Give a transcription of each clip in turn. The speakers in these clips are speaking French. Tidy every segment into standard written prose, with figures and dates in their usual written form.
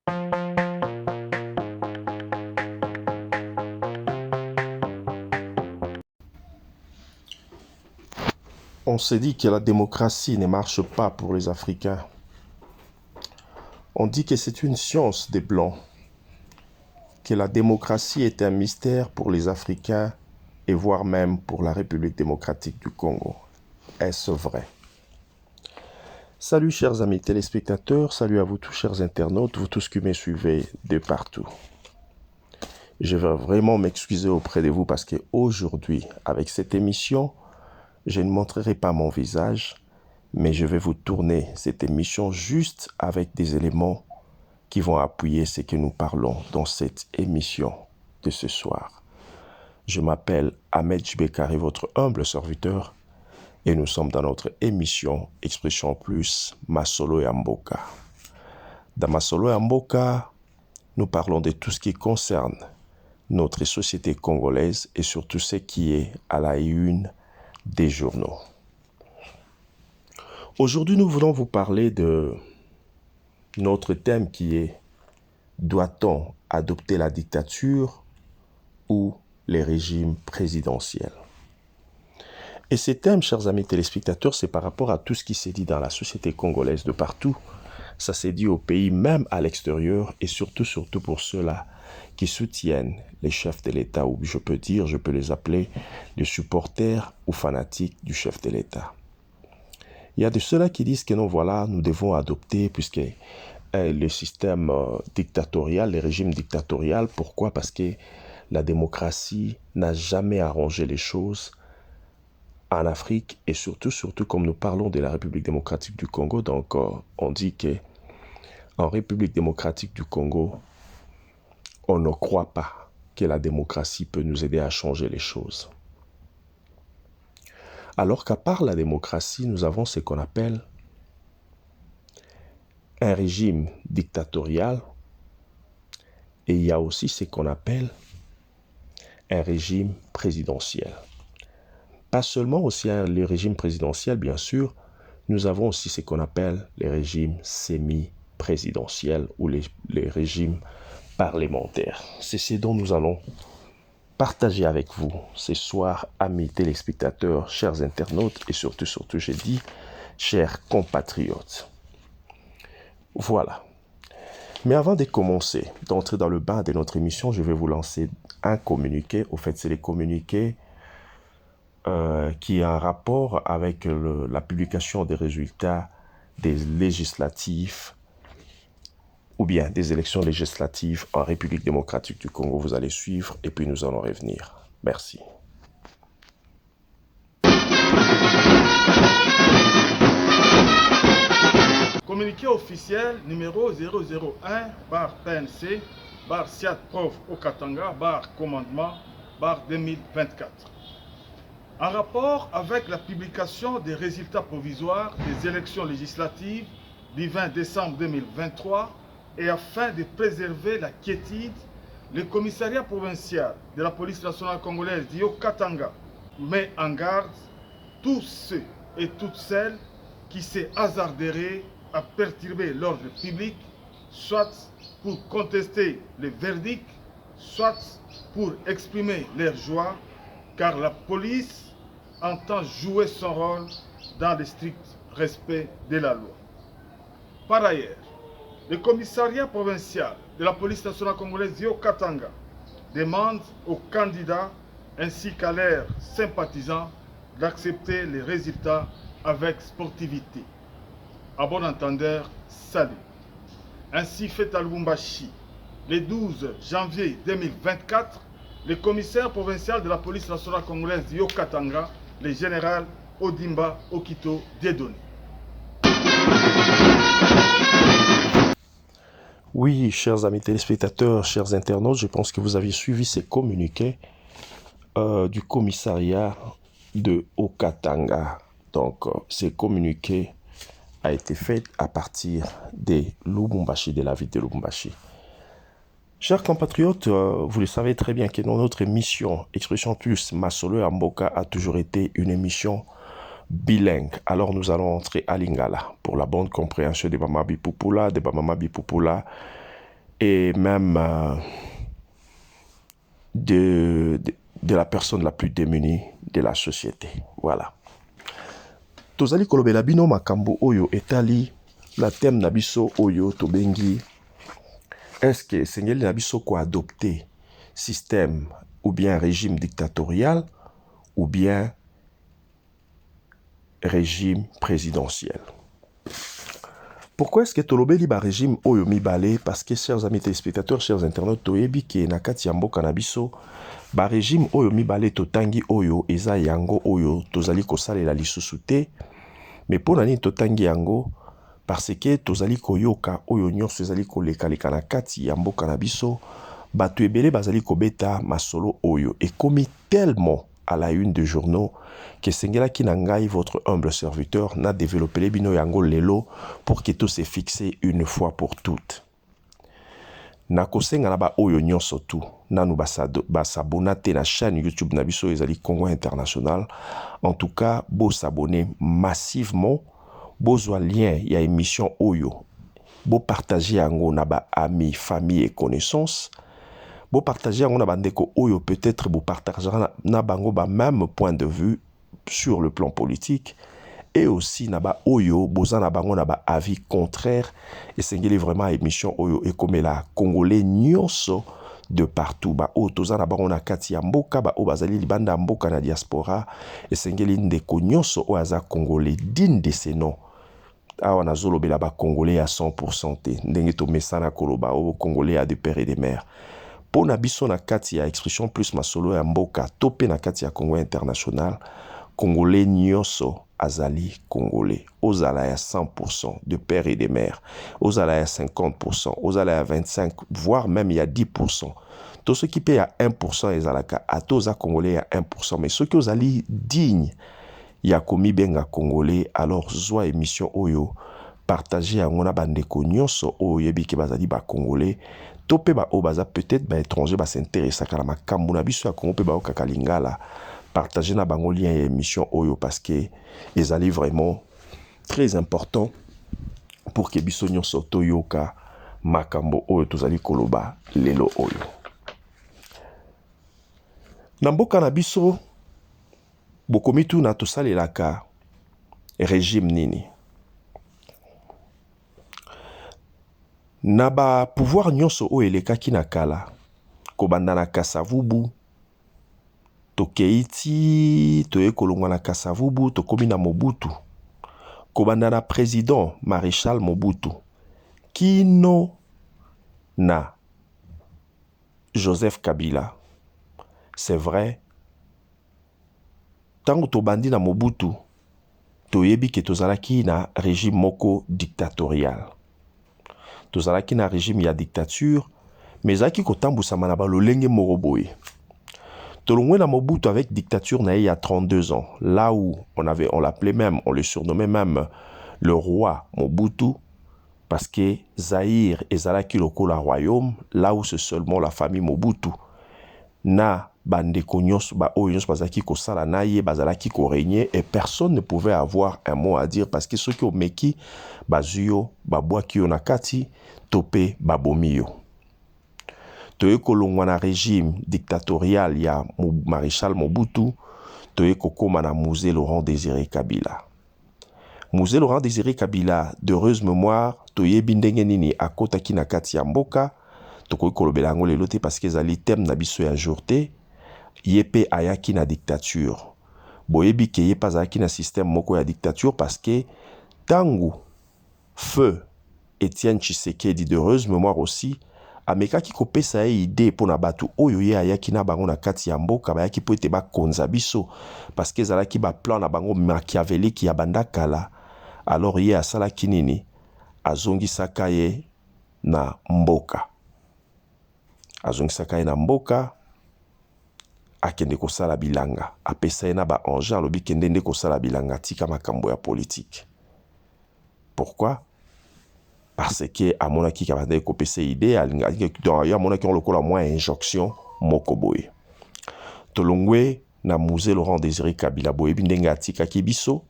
On s'est dit que la démocratie ne marche pas pour les Africains. On dit que c'est une science des Blancs, que la démocratie est un mystère pour les Africains et voire même pour la République démocratique du Congo. Est-ce vrai? Salut chers amis téléspectateurs, salut à vous tous chers internautes, vous tous qui me suivez de partout. Je veux vraiment m'excuser auprès de vous parce qu'aujourd'hui, avec cette émission, je ne montrerai pas mon visage, mais je vais vous tourner cette émission juste avec des éléments qui vont appuyer ce que nous parlons dans cette émission de ce soir. Je m'appelle Ahmed Jbekari, votre humble serviteur, et nous sommes dans notre émission Expression Plus, Masolo et Mboka. Dans Masolo et Mboka, nous parlons de tout ce qui concerne notre société congolaise et surtout ce qui est à la une des journaux. Aujourd'hui, nous voulons vous parler de notre thème qui est « Doit-on adopter la dictature ou les régimes présidentiels ?» Et ce thème, chers amis téléspectateurs, c'est par rapport à tout ce qui s'est dit dans la société congolaise de partout. Ça s'est dit au pays, même à l'extérieur, et surtout pour ceux-là qui soutiennent les chefs de l'État, ou je peux les appeler des supporters ou fanatiques du chef de l'État. Il y a de ceux-là qui disent que non, voilà, nous devons adopter, puisque le système dictatorial, le régime dictatorial, pourquoi? Parce que la démocratie n'a jamais arrangé les choses en Afrique, et surtout comme nous parlons de la République démocratique du Congo, donc on dit que en République démocratique du Congo, on ne croit pas que la démocratie peut nous aider à changer les choses. Alors qu'à part la démocratie, nous avons ce qu'on appelle un régime dictatorial et il y a aussi ce qu'on appelle un régime présidentiel. Pas seulement aussi le régime présidentiel, bien sûr, nous avons aussi ce qu'on appelle les régimes semi-présidentiels ou les régimes parlementaires. C'est ce dont nous allons partager avec vous ce soir, amis téléspectateurs, chers internautes et surtout, j'ai dit, chers compatriotes. Voilà. Mais avant de commencer, d'entrer dans le bain de notre émission, je vais vous lancer un communiqué. Au fait, c'est les communiqués qui a un rapport avec la publication des résultats des législatives ou bien des élections législatives en République démocratique du Congo. Vous allez suivre et puis nous allons revenir. Merci. Communiqué officiel numéro 001/PNC/SIAT-PROF-Okatanga/commandement/2024. En rapport avec la publication des résultats provisoires des élections législatives du 20 décembre 2023 et afin de préserver la quiétude, le commissariat provincial de la police nationale congolaise d'Okatanga met en garde tous ceux et toutes celles qui se hasarderaient à perturber l'ordre public, soit pour contester le verdict, soit pour exprimer leur joie, car la police entend jouer son rôle dans le strict respect de la loi. Par ailleurs, le commissariat provincial de la police nationale congolaise d'Okatanga demande aux candidats ainsi qu'à leurs sympathisants d'accepter les résultats avec sportivité. À bon entendeur, salut. Ainsi fait à Lubumbashi, le 12 janvier 2024, le commissaire provincial de la police nationale congolaise d'Okatanga, le général Odimba Okito Dieudonné. Oui, chers amis téléspectateurs, chers internautes, je pense que vous avez suivi ces communiqués du commissariat de Okatanga. Donc, ces communiqués a été fait à partir de Lubumbashi, de la ville de Lubumbashi. Chers compatriotes, vous le savez très bien que dans notre émission Expression Plus, Masolo et Mboka a toujours été une émission bilingue. Alors nous allons entrer à Lingala pour la bonne compréhension de Bamabi Pupula, et même de la personne la plus démunie de la société. Voilà. Tozali kolobela bino makambo oyo etali la thème na biso oyo tobengi est-ce que sengeli na biso ko adopter système ou bien régime dictatorial ou bien régime présidentiel. Pourquoi est-ce que tolobeli ba régime oyo mibale? Parce que chers amis téléspectateurs, chers internautes, toyebi ke na kati ya mboka na biso ba régime oyo mibale totangi oyo eza yango oyo tozali kosalela lisusu te, mais pona nini totangi yango? Parce que tozali koyoka oyo nyonso ezali koleka na kati ya mboka na biso, bato ebele bazali kobeta masolo oyo ekomi tellement à la une de journaux que sengelaki na ngai votre humble serviteur n'a développé les bino yango lelo pour que tout se fixe une fois pour toutes. Na kosenga na ba oyo nyonso tu nanu basabona te na chaîne YouTube na biso ezali Congo International. En tout cas, bo s'abonner massivement, bozwa lien ya émission oyo, bo partager yango na ba amis, famille et connaissances. Bo partager yango na bandeko oyo peut-être bo partagera na bango ba même point de vue sur le plan politique, et aussi na ba oyo boza na bango na ba avis contraire et sengeli vraiment émission oyo et comme la congolais nyonso de partout ba o toza na bango na kati ya mboka ba o bazali libanda mboka na diaspora et sengeli ndeko nyonso o aza congolais digne de ses noms. Awa na zolobela ba congolais à 100% te ndenge to mesana koloba o congolais à de père et de mère. Po na biso na kati ya expression plus masolo ya mboka topé na kati ya Congo International, congolais nyonso azali congolais. Ozala ya 100% de père et de mère. Ozala ya 50%. Ozala ya 25%, voire même il y a 10%. Tout ce qui paye à 1% ezalaka atoza congolais à 1%. Mais ceux qui ozali digne ya komi benga congolais, alors zwa émission oyo partager yango na bandeko nyonso oyo yebiki bazali ba congolais. Topé ba o baza peut-être ba étranger ba s'intéressa kala makambo na biso ya Congo pe ba okaka lingala. Partager na bango lien et émission oyo parce que les alliés vraiment très important pour que biso nyonso toyoka makambo oyo tozali koloba lelo oyo. Na mboka na biso bokomitu na tosalelaka régime nini. Na ba pouvoir nyonso oyo elekaki na kala kobanda na Kasavubu tokeiti toye kolongwa na Kasavubu tokomi na Mobutu kobanda na président Maréchal Mobutu kino na Joseph Kabila. C'est vrai, tango tobandi na Mobutu toyebi ke tozalaki na régime moko dictatorial. Tozalaki na régime ya dictature, mais zaki kotambusama na balolenge moko boye. Tolongwe na Mobutu avec dictature na il y a 32 ans, là où on l'appelait même, on le surnommait même le roi Mobutu, parce que Zaïre ezalaki lokola royaume, là où c'est seulement la famille Mobutu. Na bandeko nyonso ba oyo nyonso bazalaki kosala na ye bazalaki ko régner et personne ne pouvait avoir un mot à dire parce que ceux qui omeki bazuyo babwaki yo na kati topé babomi yo. Toye kolongwa na régime dictatorial ya Maréchal Mobutu, toye kokoma na Musée Laurent Désiré Kabila. Musée Laurent Désiré Kabila, d'heureuse mémoire, toye bindenge nini akotaki na kati ya mboka, tokoy kolobela yango lelo te parce que ezali thème na biso ya jour te, yepe ayaki na dictature. Boyebi ke ye pas ayaki na système moko ya dictature parce que tangu feu Étienne Tshisekedi, d'heureuse mémoire aussi, amekaki kopesa ye idée pona batu oyo ye ayaki na bango na kati ya mboka bayaki po ete bakonza biso parce que ezalaki ba plan na bango machiavélique ya banda kala. Alors ye asalaki nini? Azongisaka ye na mboka. Azongisaka ye na mboka akende kosala bilanga. Apesa ye na ba anja alobi kende nde kosala bilanga tika makambo ya politique. Pourquoi? Parce que à mon aki kabanda kopesa idée ya mon aki on lokola moins injonction moko boye. Tolongwe na Musée Laurent Désiré Kabila boye bindenga atika kibiso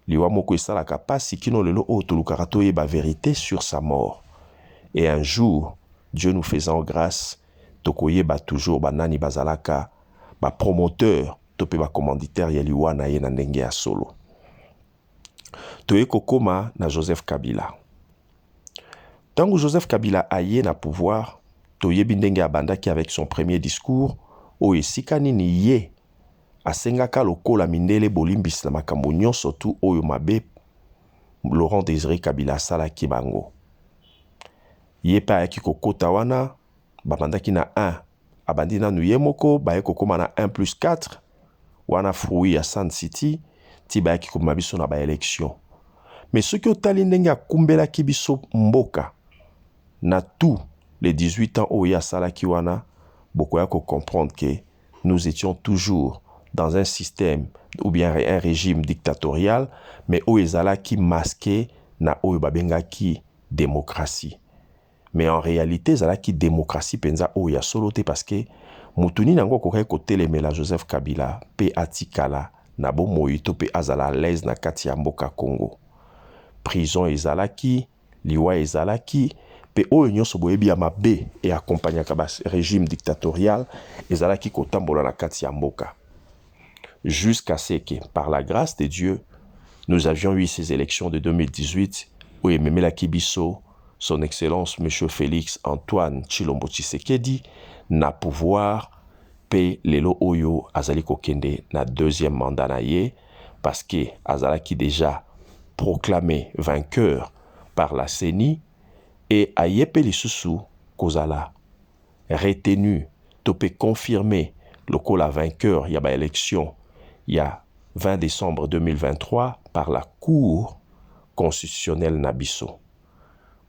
liwa moko esala kapasi kino lelo o tolukara toyeba vérité sur sa mort. Et un jour Dieu nous faisant grâce, tokoye ba toujours banani bazalaka, ba promoteur, tope ba commanditaire ya liwa na ye na ndenge ya solo. Toye kokoma na Joseph Kabila. Tango Joseph Kabila aye na pouvoir, toye bindenge abandaki avec son premier discours, o esika nini ye asengaka lokola mindele bolimbisi na makambo nyonso tu oyo mabe Laurent Désiré Kabila asalaki bango. Ye pa ayaki kokota wana, babandaki na 1, abandi nanu ye moko, baye kokoma na 1+4, wana fruit ya Sun City, ti bayaki kobima biso na ba élection. Mais soki otali ndenge akumbelaki biso mboka, na tous les 18 ans oyo asalaki wana, bokoya ko comprendre que nous étions toujours dans un système ou bien un régime dictatorial, mais oyo ezalaki masqué na oyo babengaki démocratie. Mais en réalité, ezalaki démocratie penza oyo ya solo te parce que mutuni nango kokaki kotelemela Joseph Kabila pe atikala na bomoi to pe azala à l'aise na kati ya mboka Congo. Prison ezalaki, liwa ezalaki, pe oyo nyonso boyebi ya mabe et accompagnaka ba régime dictatorial ezalaki kotambola na kati ya mboka. Jusqu'à ce que, par la grâce de Dieu, nous avions eu ces élections de 2018 où Ememela Kibiso, son Excellence M. Félix Antoine Tshilombo Tshisekedi, na pouvoir pe lelo oyo azali kokende na deuxième mandat na ye parce que azalaki déjà proclamé vainqueur par la CENI et ayepe lisusu kozala retenu topé confirmé lokola vainqueur ya ba élection ya 20 décembre 2023 par la Cour constitutionnelle na biso.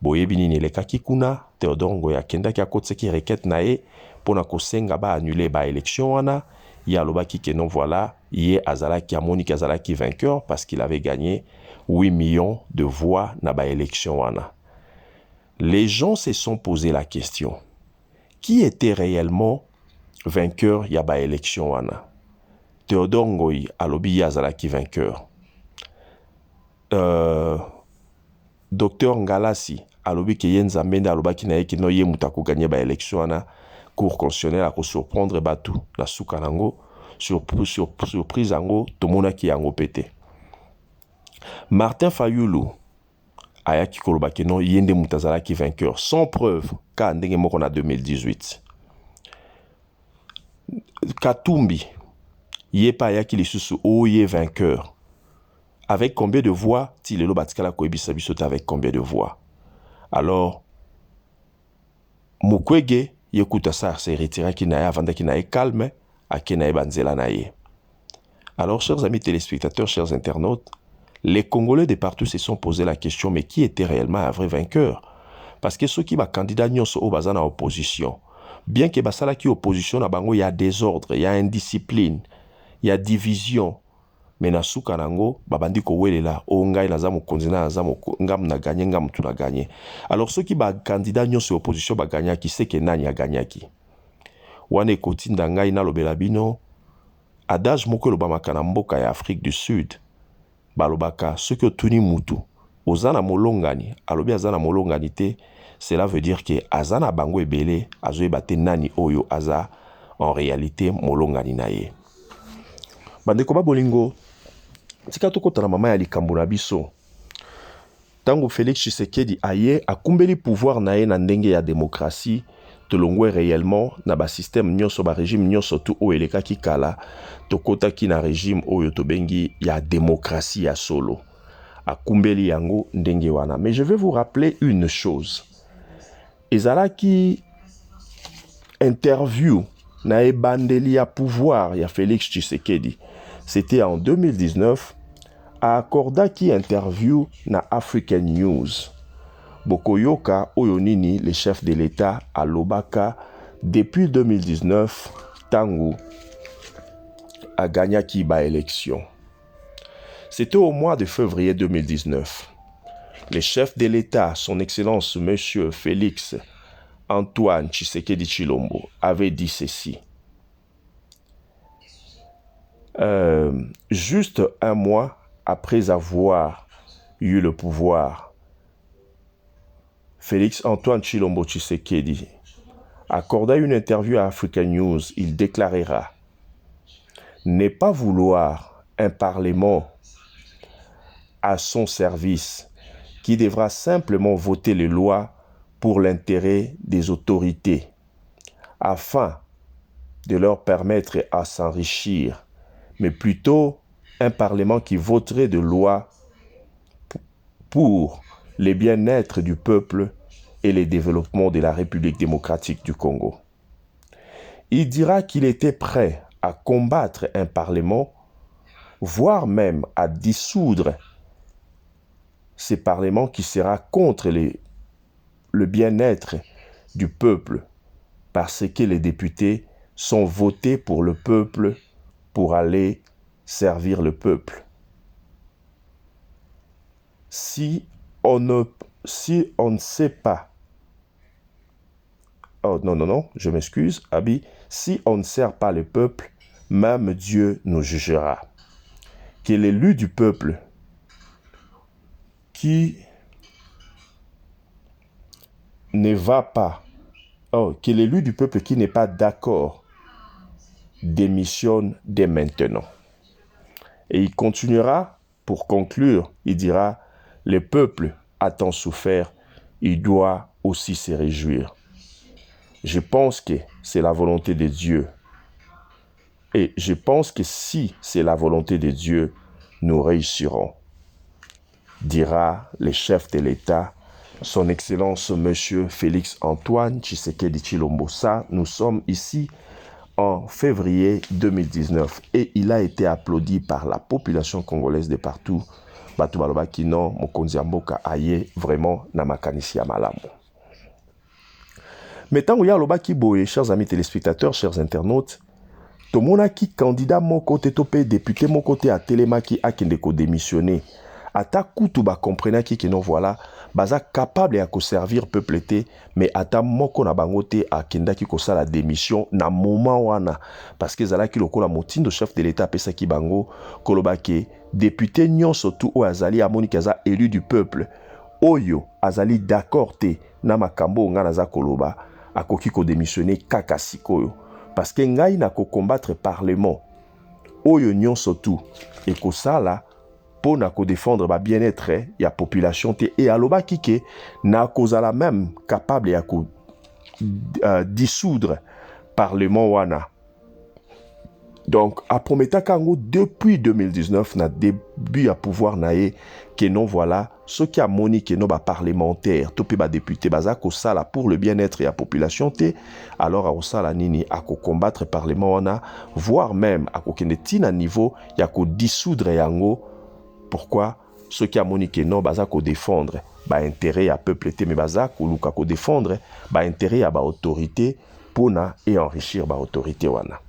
Boyebi nini elekaki kuna, Théodore Ngoya akendaki akotisaki requête na ye pona kosenga ba annuler ba élection wana, ya alobaki que non voilà, ye azalaki amoni azalaki vainqueur parce qu'il avait gagné 8 millions de voix na ba élection wana. Les gens se sont posé la question, qui était réellement vainqueur ya ba élection wana? Théodore Ngoyi alobi azalaki vainqueur. Docteur Ngalasi alobi ke Yenzamende alobaki na yeki no ye mutako gagner ba élection wana, cour constitutionnelle a ko surprendre batu na suka nango, surprise yango tomonaki yango pété. Martin Fayulu ayaki kolobaki no yende mutazalaki vainqueur sans preuve ka ndenge moko na 2018. Katumbi Yepa ayaki lisusu oye vainqueur. Avec combien de voix? Tilelo batikala koyebisa biso avec combien de voix? Alors, Mukwege yekuta sa se retira ki na avant ki na calme a ki na banzela na ye. Alors, chers amis téléspectateurs, chers internautes, les Congolais de partout se sont posé la question, mais qui était réellement un vrai vainqueur? Parce que ceux qui ba candidat nyonso o bazana opposition, bien que basala ki opposition na bango, il y a désordre, il y a indiscipline, il y a division. Mais na suka nango babandi ko welela o ngai naza mokonzi na naza ngam na gagné ngam tu na gagné. Alors ceux qui ba candidat nyonso opposition ba gagnaki c'est que nani a gagnaki. Wane kotinda ngai na lobela bino adage moko lobamaka na mboka ya Afrique du Sud. Balobaka ceux qui otuni mutu ozana molongani alobi azana molongani te, cela veut dire que azana bango ebele azoyeba te nani oyo aza en réalité molongani na ye. Bandeko ba bolingo tika tokota na mama ya likambo na biso. Tango Félix Tshisekedi aye akumbeli pouvoir na ye na ndenge ya démocratie, tolongwe réellement na ba système nyonso ba régime nyonso tu o elekaki kala, tokota ki na régime oyo tobengi ya démocratie ya solo. Akumbeli yango ndenge wana. Mais je vais vous rappeler une chose. Ezalaki interview na ebandeli ya pouvoir ya Félix Tshisekedi. C'était en 2019 à Akordaki interview na African News. Bokoyoka Oyonini, le chef de l'État à Lobaka, depuis 2019, Tangu a gagné qui ba élection. C'était au mois de février 2019. Le chef de l'État, son Excellence Monsieur Félix Antoine Tshisekedi Tshilombo, avait dit ceci. Juste un mois après avoir eu le pouvoir, Félix Antoine Tshilombo Tshisekedi accordant une interview à Africa News, il déclarera « Ne pas vouloir un parlement à son service qui devra simplement voter les lois pour l'intérêt des autorités afin de leur permettre à s'enrichir, mais plutôt un parlement qui voterait de lois pour le bien-être du peuple et le développement de la République démocratique du Congo. » Il dira qu'il était prêt à combattre un parlement, voire même à dissoudre ce parlement qui sera contre le bien-être du peuple, parce que les députés sont votés pour le peuple pour aller servir le peuple. Si on ne sait pas, oh non, je m'excuse, Abi, si on ne sert pas le peuple, même Dieu nous jugera. Que l'élu du peuple qui ne va pas, que l'élu du peuple qui n'est pas d'accord démissionne dès maintenant. Et il continuera, pour conclure, il dira, le peuple a tant souffert, il doit aussi se réjouir. Je pense que c'est la volonté de Dieu. Et je pense que si c'est la volonté de Dieu, nous réussirons, dira le chef de l'État, son Excellence Monsieur Félix Antoine Tshisekedi Tshilombo. Nous sommes ici en février 2019 et il a été applaudi par la population congolaise de partout. Batu balobaki non, mokonzi mboka aye vraiment na makanisi ya malamu. Mais tant que alobaki boye, chers amis téléspectateurs, chers internautes, tomonaki candidat mon côté topé député mon côté à Télémaki a kende ko démissionner. Ata kutu ba comprenaki que non voilà, baza capable à servir peuple té, mais ata moko na bangote a kendaki ko sala démission na moment wana parce que zala ki lokola motindo chef de l'état pesa ki bango kolobake député nyonso tout o azali amoni kaza élu du peuple oyo azali d'accord té na makambo nga naza koloba akoki ko démissionner kaka sikoyo parce que ngai na ko combattre parlement oyo nyonso tout et ko sala pour na ko défendre ba bien-être ya population té et aloba kike na kozala même capable ya ko dissoudre parlement wana. Donc a prometa kango depuis 2019 na début à pouvoir naé que non voilà ce qui a moni que non ba parlementaire topé ba député baza ko sala pour le bien-être ya population té alors a sala nini a ko combattre parlement wana voire même a ko kende tina niveau ya ko dissoudre yango. Pourquoi ceux qui a moniqué non baza ko défendre ba intérêt à peuple té mais baza ko luka ko défendre ba intérêt à ba autorité pona et enrichir ba autorité wana.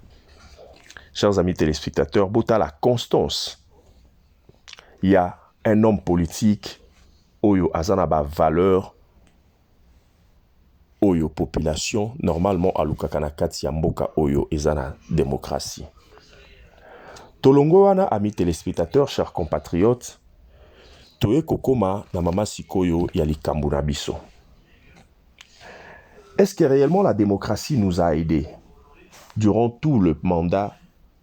Chers amis téléspectateurs, bota la constance. Il y a un homme politique oyo azana ba valeur oyo population normalement aluka kana kati ya mboka oyo ezana démocratie. Tolongo wana, amis téléspectateurs, chers compatriotes, toye kokoma na mama sikoyo ya likambo na biso. Est-ce que réellement la démocratie nous a aidés durant tout le mandat,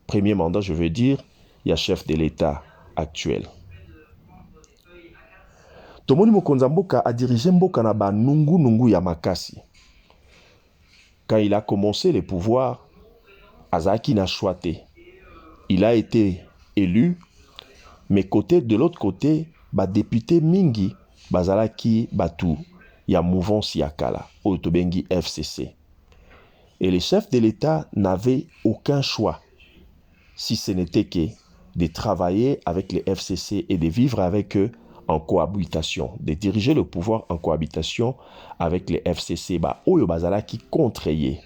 premier mandat, je veux dire, il y a chef de l'État actuel. Tomoni mokonza mboka a dirigé mboka na ba nungu ya makasi. Quand il a commencé le pouvoir, azaki na choité. Il a été élu, mais de l'autre côté, ba député mingi, bazalaki batu, ya mouvance yakala, otobengi FCC. Et les chefs de l'État n'avaient aucun choix, si ce n'était que de travailler avec les FCC et de vivre avec eux en cohabitation, de diriger le pouvoir en cohabitation avec les FCC, ba oyo bazalaki contreyé.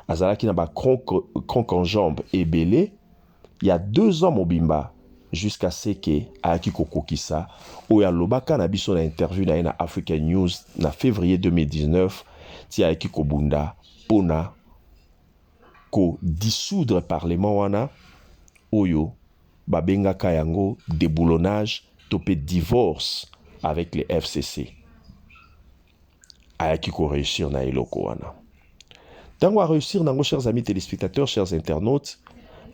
Azalaki na ba cronk en jambe et belé. Il y a 2 ans mobimba jusqu'à ce que Aaki Kokokisa ou ya lobaka na biso na interview na Africa News na février 2019 ti Aaki Kobunda pona ko dissoudre parlement wana oyo babengaka yango déboulonnage topé divorce avec les FCC. ayaki ko réussir na eloko wana. Tango a réussir nango, chers amis téléspectateurs, chers internautes,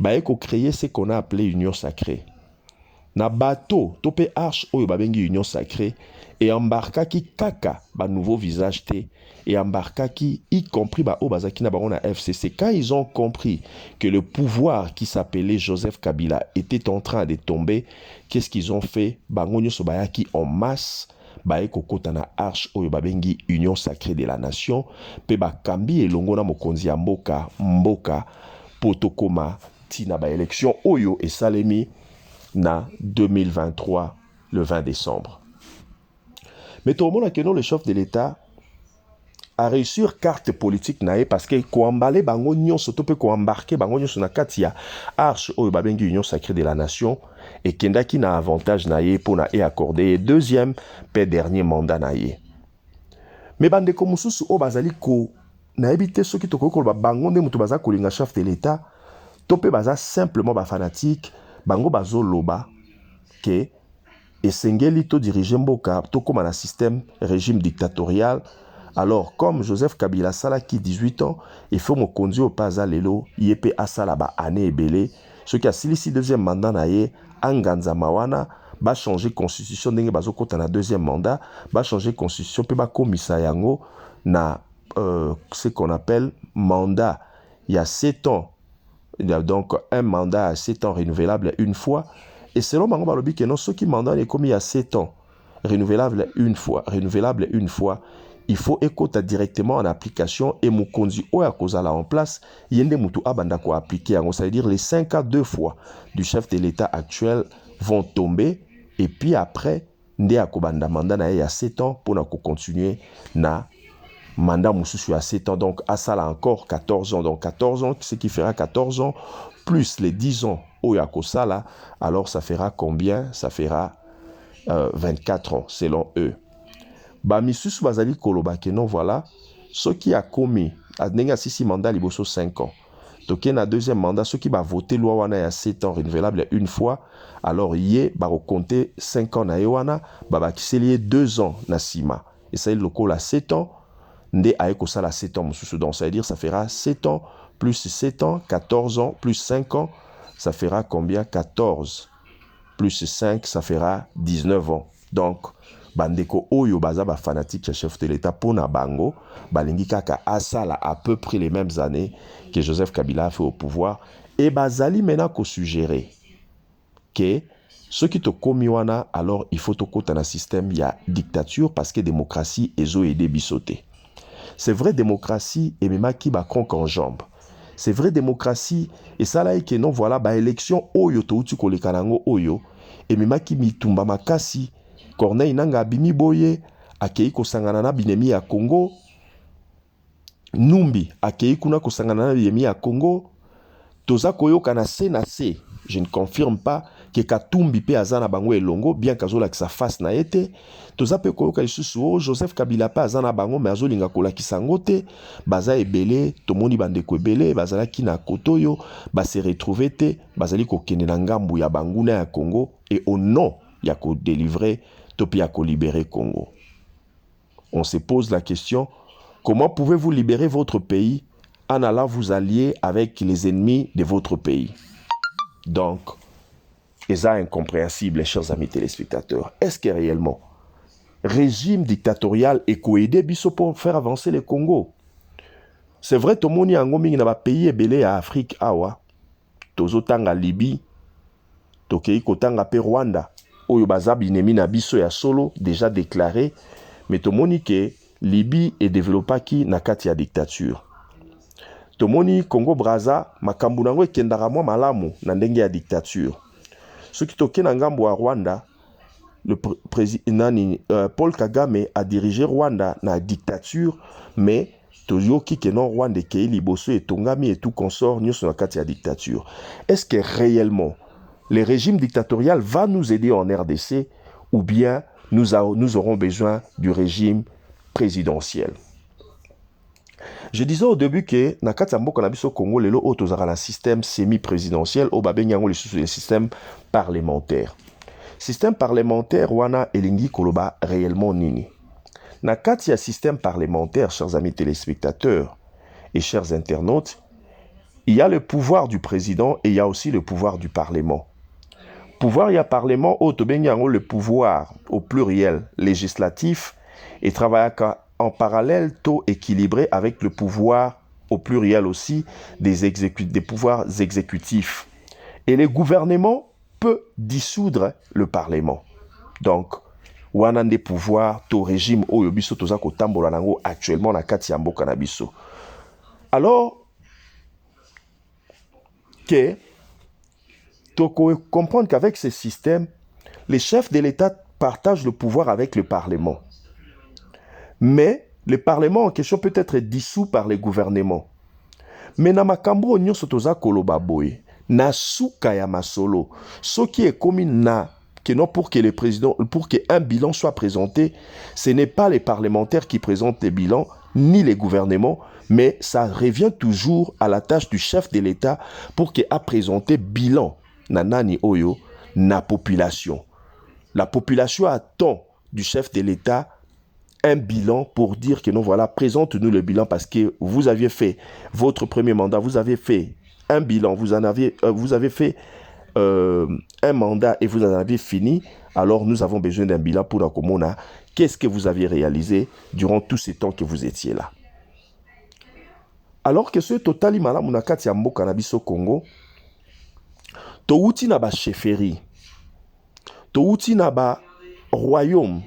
baye ko créer ce qu'on a appelé union sacrée. Na bateau, topé arche oyo babengi union sacrée, et embarkaki kaka ba nouveau visage té, et embarkaki y compris ba o bazaki na bango na FCC. Quand ils ont compris que le pouvoir qui s'appelait Joseph Kabila était en train de tomber, qu'est-ce qu'ils ont fait? Bango nyoso bayaki en masse, baye kokota na arche oyo babengi union sacrée de la nation, pe bakambi elongo na mokonzi ya mboka potokoma tina ba élection oyo et salemi na 2023 le 20 décembre. Mais tout le monde a que non, le chef de l'État a réussi carte politique nae parce que ko embalé bango nyonso to pe ko embarquer bango nyonso na katia arche oyo babengi union sacrée de la nation et kendaki na avantage nae pour na e accorder deuxième pe dernier mandat nae. Mais bande ko mususu o bazali ko na ebité soki to ko ba bango nde mutu baza kolinga chef de l'État to pe baza simplement ba fanatique bango bazo loba ke esengeli to diriger mboka to comme un système régime dictatorial. Alors, comme Joseph Kabila salaki 18 ans, il faut me conduire au pas à l'élo, yépe asalaba année belé. Ce qui a silisi deuxième mandat naye, anganza mawana, ba changer constitution d'enge bazo kota na deuxième mandat, ba changer constitution pe ba komisa yango na ce qu'on appelle mandat. Il y a 7 ans. Il y a donc un mandat à 7 ans renouvelable une fois. Et selon Mango Balobi, que non, ce qui mandat est commis à 7 ans, renouvelable une fois, il faut écouter directement en application et Mukonzi Oya Kozala en place, yende mutu abanda ko appliquer, c'est-à-dire les 5 cas 2 fois du chef de l'État actuel vont tomber, et puis après, nde akobanda mandat na ya 7 ans pour na continuer na mandat mususu à 7 ans, donc à ça là encore 14 ans, donc 14 ans, ce qui fera 14 ans, plus les 10 ans Oya Kosala, alors ça fera combien? Ça fera 24 ans, selon eux. Ba misusu bazali koloba ke non, voilà, ce qui a commis, a denga sisi mandat liboso 5 ans. Donc, na deuxième mandat, ceux qui va voter loi wana ya 7 ans renouvelable une fois, alors yé ba compter 5 ans na yowana, ba kiseli 2 ans na sima. Et ça il loko la 7 ans, nde aeko sala 7 ans mususu, donc ça veut dire ça fera 7 ans plus 7 ans, 14 ans plus 5 ans, ça fera combien? 14 plus 5, ça fera 19 ans. Donc, bandeko oyo baza ba fanatique chef de l'État pona bango, balingi kaka asala à peu près les mêmes années que Joseph Kabila a fait au pouvoir, et bazali maintenant ko suggérer que ceux qui te komiwana, alors il faut te kota na système ya dictature parce que démocratie ezo aidé bisoté. C'est vrai démocratie et même qui ba conque en jambe. C'est vrai démocratie et ça là que non voilà ba élection oyo to uti ko lekanango oyo et même qui mitumba makasi Corneille nanga bimi boye akei ko sangana na binemi ya Congo, Numbi akei kuna ko sangana na binemi ya Congo, toza koyoka na se. Je ne confirme pas que Katumbi pe azana bango elongo bien kazola ki sa face na ete, toza pe koyoka lisusu o Joseph Kabila pa azana bango mais azolinga kola ki sangote, baza ebele, tomoni bandeko ebele, bazala ki na kotoyo, ba se retrouver te, bazali ko kende na ngambu ya banguna ya Congo et au nom ya ko délivrer topi ya ko libérer Congo. On se pose la question, comment pouvez-vous libérer votre pays en allant vous allier avec les ennemis de votre pays? Donc, c'est incompréhensible, chers amis téléspectateurs. Est-ce que réellement, régime dictatorial est coaidé biso pour faire avancer le Congo? C'est vrai, tout le monde a un pays belé à Afrique, awa, tozotanga Libye, tokei kotanga pe Rwanda, oyo bazabi nemi na biso ya solo, déjà déclaré, mais tout le monde que Libye est développé qui na kati ya dictature. Tomoni Congo Brazza makambu nango ekendaka mwa malamu na ndenge ya dictature. Soki toke na ngambo wa Rwanda, le président Paul Kagame a dirigé Rwanda na dictature, mais toyoki ke non Rwanda kei liboso etongami et tout consort nyonso na kati ya dictature. Est-ce que réellement le régime dictatorial va nous aider en RDC ou bien nous aurons besoin du régime présidentiel? Je disais au début que na kati ya mboka na biso Congo lelo o tozaka na système semi-présidentiel o babengi yango lisusu le système parlementaire. Système parlementaire wana elingi koloba réellement nini. na kati ya système parlementaire, chers amis téléspectateurs et chers internautes, il y a le pouvoir du président et il y a aussi le pouvoir du Parlement. Pouvoir, il y a Parlement, le pouvoir au pluriel législatif et travaille en parallèle, taux équilibré avec le pouvoir au pluriel aussi des pouvoirs exécutifs. Et le gouvernement peut dissoudre le Parlement. Donc, wana des pouvoirs, to régime oyo biso toza ko tambola nango actuellement na kati ya mboka na biso. Alors que tu comprendre qu'avec ce système, les chefs de l'État partagent le pouvoir avec le Parlement. Mais le Parlement en question peut être dissous par le gouvernement. Mais na makambo nyonso toza koloba boye, na suka ya masolo, ce qui est commis na que non pour que le président, pour qu'un bilan soit présenté, ce n'est pas les parlementaires qui présentent les bilans, ni les gouvernements, mais ça revient toujours à la tâche du chef de l'État pour qu'il a présenté bilan na nani oyo na population. La population attend du chef de l'État un bilan pour dire que non, voilà, présente-nous le bilan parce que vous aviez fait votre premier mandat, vous avez fait un bilan, vous avez fait un mandat et vous en avez fini, alors nous avons besoin d'un bilan pour la commune. Qu'est-ce que vous aviez réalisé durant tous ces temps que vous étiez là? Alors que ce total malamu na kati ya mboka na biso Congo, to uti na ba chefferie, to uti na ba royaume.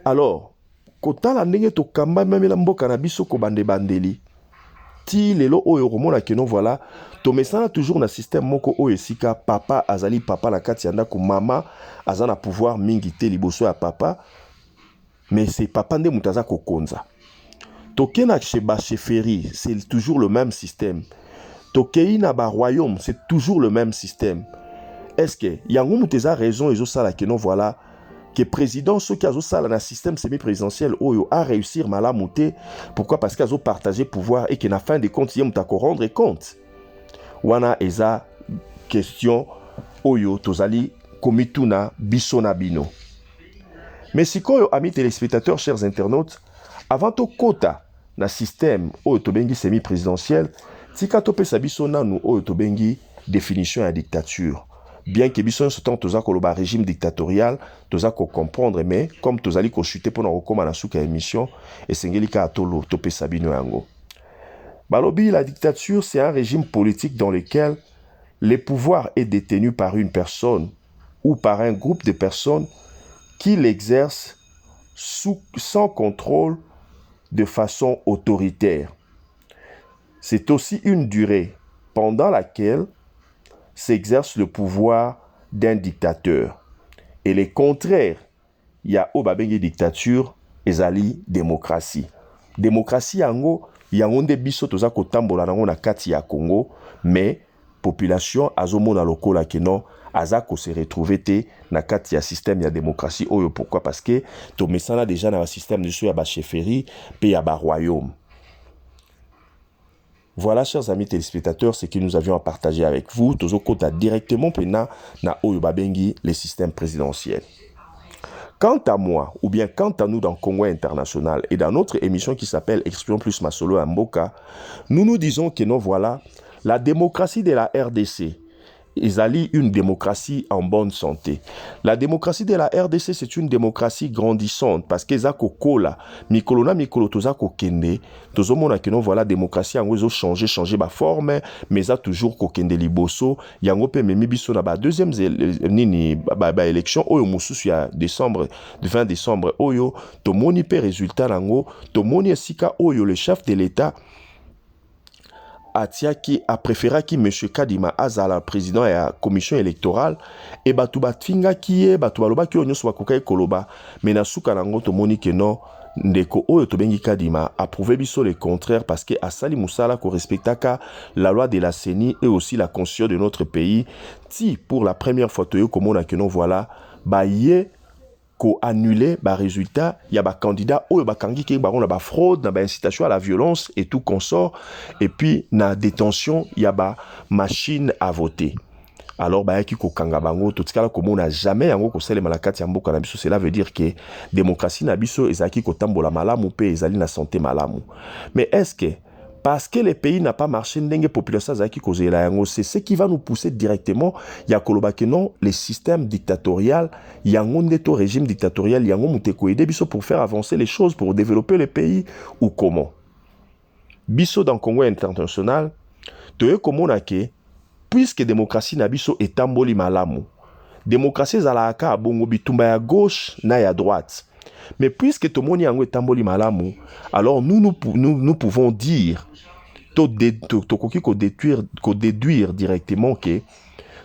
Alors, kotala ndenge to kamba memela mboka na biso ko bande bandeli. Ti lelo oyo komona ke non voilà, to mesana toujours na système moko oyo esika papa azali papa na kati ya ndako, mama azana pouvoir mingi te liboso ya papa, mais c'est papa nde mutaza kokonza. Toke na ba chefferie, c'est toujours le même système. Tokei na ba royaume, c'est toujours le même système. Est-ce que yango muteza raison ezo sala ke non voilà que président ceux qui ont ça dans le système semi-présidentiel oyo a réussir malamuté? Pourquoi? Parce qu'ils ont partagé pouvoir et qu'à la fin des comptes ils ont rendre compte. Wana eza question oyo tozali komituna bisona bino. Mais si koyo amis téléspectateurs, chers internautes, avant to kota na système oyo tobengi semi-présidentiel, tika to pesa bisona nu oyo tobengi définition ya dictature. Bien que biso ce temps toza koloba régime dictatorial, toza ko comprendre, mais comme tozali ko chuter pour na okoma na suka émission et sengeli ka atolo to pesa bino yango. Balobi, la dictature c'est un régime politique dans lequel le pouvoir est détenu par une personne ou par un groupe de personnes qui l'exercent sans contrôle de façon autoritaire. C'est aussi une durée pendant laquelle s'exerce le pouvoir d'un dictateur. Et le contraire, il y a au babengi dictature, ezali démocratie. Démocratie yango, yango nde biso toza kotambola nango na kati ya Congo, mais population azomona lokola ke non, azako se retrouver te na kati ya système ya démocratie oyo. Pourquoi? Parce que to mesana déjà na ba système de ya ba chefferie pe ya ba royaume. Voilà, chers amis téléspectateurs, ce que nous avions à partager avec vous. Tozo kota directement pena na oyo babengi les systèmes présidentiels. Quant à moi, ou bien quant à nous dans Congo International et dans notre émission qui s'appelle Exprimons plus Masolo à Mboka, nous nous disons que non, voilà, la démocratie de la RDC, ezali une démocratie en bonne santé. La démocratie de la RDC, c'est une démocratie grandissante parce que zako kola, mikolo na mikolo tozako kende, tozomona que non voilà démocratie yango ezo changer ba forme, mais ça toujours ko kende liboso, yango pe memi biso na ba deuxième ba élection oyo mususu ya décembre, 20 décembre oyo, tomoni pe résultat nango, tomoni esika oyo le chef de l'État Atiaki a préféré qui M. Kadima Azala, président de la commission électorale, et batu batfinga qui est, batu baloba qui onyo soba kokai koloba, mais na suka nango to moni que non, ndeko oyo to bengi Kadima a prouvé biso le contraire parce que asali musala ko respectaka la loi de la CENI et aussi la constitution de notre pays. Si pour la première fois to yo komona que non voilà, ba yé ko annuler ba résultat, il y a ba candidat oyo ba kangi ki ba on a ba fraude, na ba incitation à la violence et tout consort, et puis na détention, il y a ba machine à voter. alors bayaki kokanga bango totikala komona jamais yango kosalema na kati ya mboka na biso. Cela veut dire que démocratie na biso ezalaki kotambola malamu pe ezali na santé malamu. Mais est-ce que parce que le pays n'a pas marché ndenge population ezalaki kozela yango, c'est ce qui va nous pousser directement ya koloba que non, le système dictatorial yango ndeto régime dictatorial yango muteko aider biso pour faire avancer les choses, pour développer le pays, ou comment? Biso dans Congo international toye komona ke puisque démocratie na biso etamboli malamu, démocratie ezalaka bongo bitumba ya gauche na ya droite, mais puisque tomoni yango etamboli malamu, alors nous pouvons dire tokoki ko déduire directement que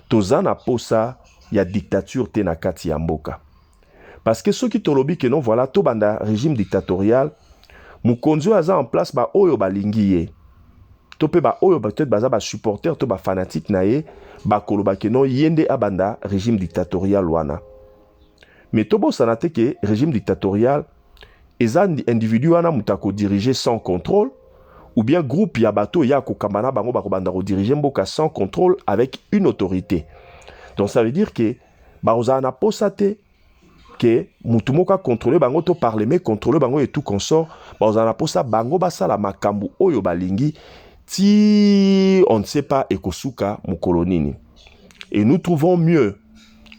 tozana posa ya dictature te na kati ya mboka. Parce que ceux qui tolobi que non voilà to banda régime dictatorial mukonzi aza en place ba oyo balingi ye to pe ba oyo peut-être baza ba supporter to ba fanatique na ye ba koloba que non yende abanda régime dictatorial wana. Mais to bosana te que régime dictatorial eza individu wana mutako diriger sans contrôle, ou bien groupe ya bato ya kokambana bango bakobanda ko diriger mboka sans contrôle avec une autorité. Donc ça veut dire que baozana posate que mutu moka contrôler bango to parlement contrôler bango et tout consort, baozana posa bango basala makambu oyo balingi ti on ne sait pas ekosuka mukolonini. Et nous trouvons mieux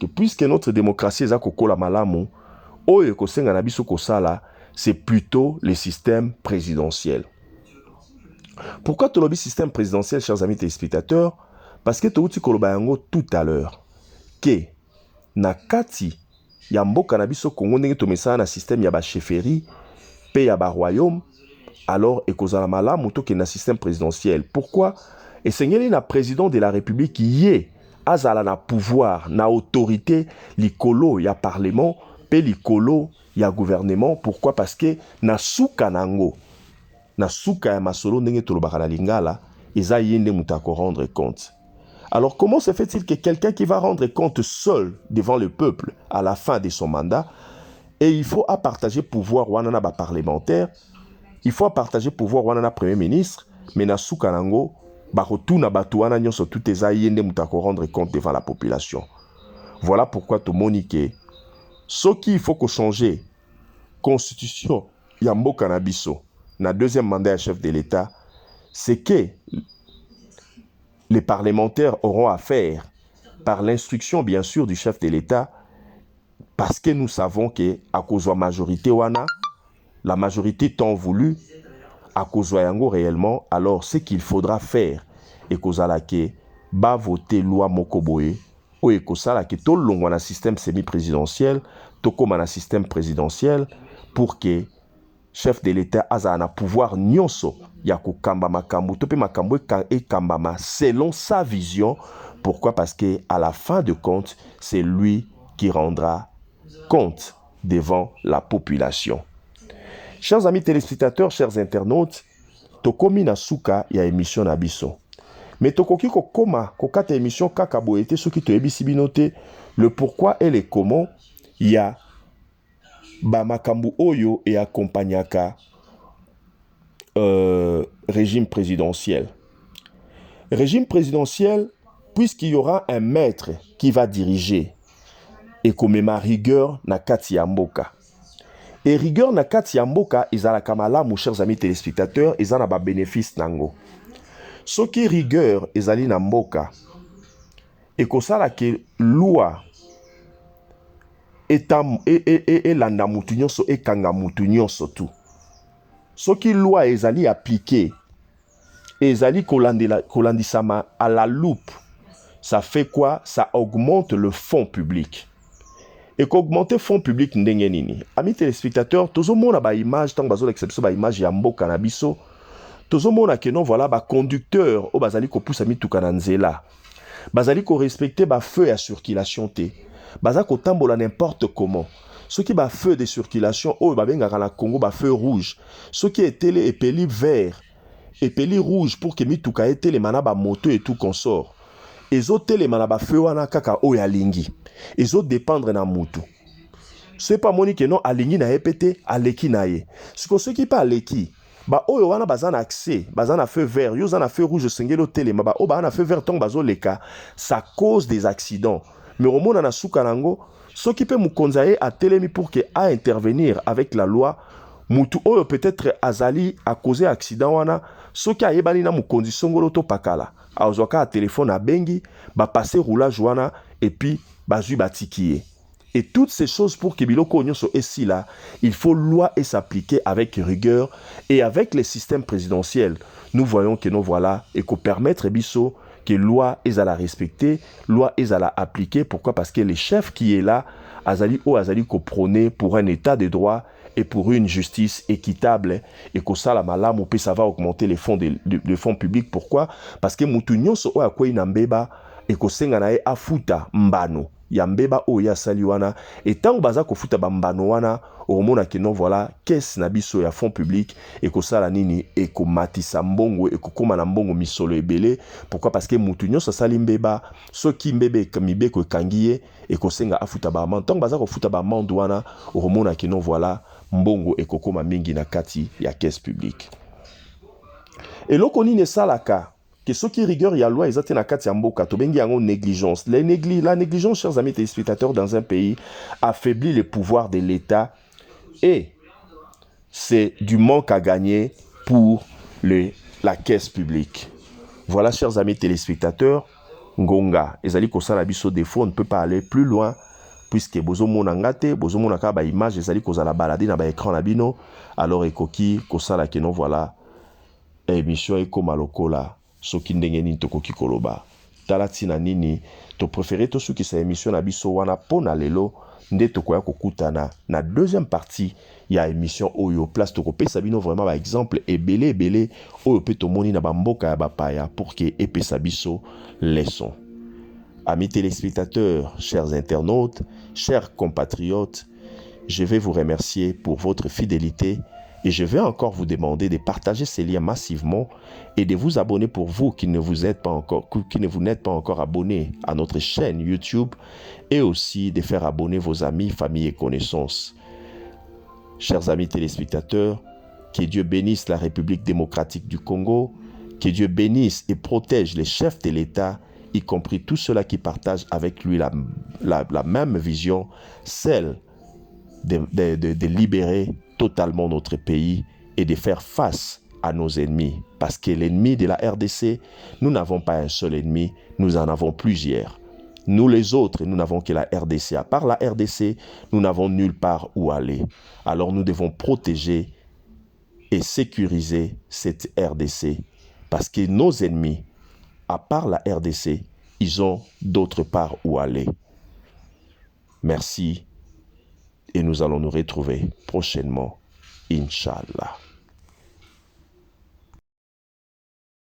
que puisque notre démocratie est kokola malamu, oyo ekosenga na biso kosala, c'est plutôt le système présidentiel. Pourquoi tu lobby système présidentiel, chers amis téléspectateurs? Parce que tu koloba yango tout à l'heure que na kati ya mboka na biso Congo ndenge tomesana na système ya ba chefferie pe ya ba royaume, alors ekozala malamu to ke na système présidentiel. Pourquoi? Et sengeli na président de la République yé azala na pouvoir, na autorité likolo ya parlement pe likolo ya gouvernement. Pourquoi? Parce que na suka nango, na suka ya masolo ndenge tolobaka na lingala, eza yende mutako rendre compte. Alors comment se fait-il que quelqu'un qui va rendre compte seul devant le peuple à la fin de son mandat, et il faut à partager pouvoir wanana ba parlementaire, il faut à partager pouvoir wanana premier ministre, mais na suka nango bakotuna batu wana nyonso tout eza yende mutako rendre compte devant la population. Voilà pourquoi to monique ce qu'il faut que changer constitution ya mboka na biso na deuxième mandat à chef de l'État, c'est que les parlementaires auront à faire par l'instruction bien sûr du chef de l'État, parce que nous savons que à cause de la majorité wana, la majorité tant voulu à cause de yango réellement, alors ce qu'il faudra faire et cause à laquelle ba voter loi mokoboye ou et cause à laquelle tout long on a système semi-présidentiel, tout comme on a système présidentiel, pour que chef de l'État a pouvoir nyonso ya ko kamba makambu to pe makambu e kambama selon sa vision. Pourquoi? Parce que à la fin de compte, c'est lui qui rendra compte devant la population. Chers amis téléspectateurs, chers internautes, tokomi na suka ya émission na biso. Mais tokoki kokoma kokata émission kaka boete soki to ebisi binote le pourquoi et le comment ya ba makambu oyo et accompagnaka régime présidentiel. Régime présidentiel, puisqu'il y aura un maître qui va diriger et comme ma rigueur na kati ya mboka. Et rigueur na kati ya mboka ezalaka malamu, chers amis téléspectateurs, ezana ba bénéfice nango. Soki rigueur ezali na mboka et kosala ke loi et landa mutu nyonso et kanga mutu nyonso tout. Ce qui loi ezali appliqué, ezali kolandisama à la loupe, ça fait quoi? Ça augmente le fonds public. Et qu'augmenter le fonds public ndenge nini? Amis téléspectateurs, tozo mona ba image, tant bazo l'exception ba image ya mboka na biso, tozo mona que non voilà ba conducteur o bazali ko poussa mituka na nzela. Bazali ko respecter ba feu ya circulation te. Baza ko tambola n'importe comment. Ce qui ba feu de circulation, oh, ba benga na Congo ba feu rouge. Ce qui est télé et peli vert et peli rouge pour que mituka ete les mana ba moto et tout consort. Ezo télé mana ba feu wana kaka o ya lingi. Ezo dépendre na mutu. C'est pas moni que non alingi na epete aleki na ye. Ce qui pas aleki ba oyo wana bazana accès bazana feu vert yo zana feu rouge sengelo telema ba o bana feu vert tong bazo leka ça cause des accidents mais romona na suka nango soki pe mukonza ye a telemi pour que a intervenir avec la loi mutu oyo peut-être azali a causé accident wana soki ayebani na mukonzi songolo to pakala azwaka téléphone a bengi ba passer roulage wana et puis bazui batikiye. Et toutes ces choses pour que biloko nyonso esi là, il faut loi et s'appliquer avec rigueur et avec les systèmes présidentiels. Nous voyons que nous voilà et qu'on permettre biso que loi est à la respecter, loi est à la appliquer. Pourquoi? Parce que le chef qui est là, azali ko prôner pour un état de droit et pour une justice équitable et que ça la malamu peut ça va augmenter les fonds de fonds publics. Pourquoi? Parce que mutu nyonso o akoi na mbeba et ko senga na e afuta mbano ya mbeba o ya saliwana et tant baza ko futa bambano wana omona ke non voilà caisse na biso ya fonds public et ko sala nini et ko matisa mbongo et ko koma na mbongo misolo ebele. Pourquoi? Parce que mutu nyonso sali mbeba soki mbebe kamibe ko kangiye et ko senga afuta ba man tant baza ko futa ba mando wana omona ke non voilà mbongo et ko koma mingi na kati ya caisse publique. Et lokoni ne salaka que ce qui rigueur y a loi ils na kati ya mboka to bengi yango négligence. La négligence, chers amis téléspectateurs, dans un pays affaiblit le pouvoir de l'État et c'est du manque à gagner pour la caisse publique. Voilà, chers amis téléspectateurs, ngonga ezali kosala biso défaut, on ne peut pas aller plus loin puisque bozo mona ngate bozo mona ka ba image ezali kozala balade na ba écran na bino alors ekoki kosala ke non voilà émission ekoma lokola soki ndenge nini tokoki koloba tala tina nini to préféré to soki sa émission na biso wana pona lelo nde tokoya kokutana na deuxième partie ya émission oyo place tokopesa bino vraiment ba exemple ebele oyo pe tomoni na bamboka ya bapaya pour que epesa biso leçon. Amis téléspectateurs, chers internautes, chers compatriotes, je vais vous remercier pour votre fidélité. Et je vais encore vous demander de partager ces liens massivement et de vous abonner pour vous qui ne vous n'êtes pas encore abonnés à notre chaîne YouTube et aussi de faire abonner vos amis, familles et connaissances. Chers amis téléspectateurs, que Dieu bénisse la République démocratique du Congo, que Dieu bénisse et protège les chefs de l'État, y compris tous ceux-là qui partagent avec lui la même vision, celle de libérer totalement notre pays et de faire face à nos ennemis. Parce que l'ennemi de la RDC, nous n'avons pas un seul ennemi, nous en avons plusieurs. Nous les autres, nous n'avons que la RDC. À part la RDC, nous n'avons nulle part où aller. Alors nous devons protéger et sécuriser cette RDC. Parce que nos ennemis, à part la RDC, ils ont d'autre part où aller. Merci. Et nous allons nous retrouver prochainement, Inch'Allah.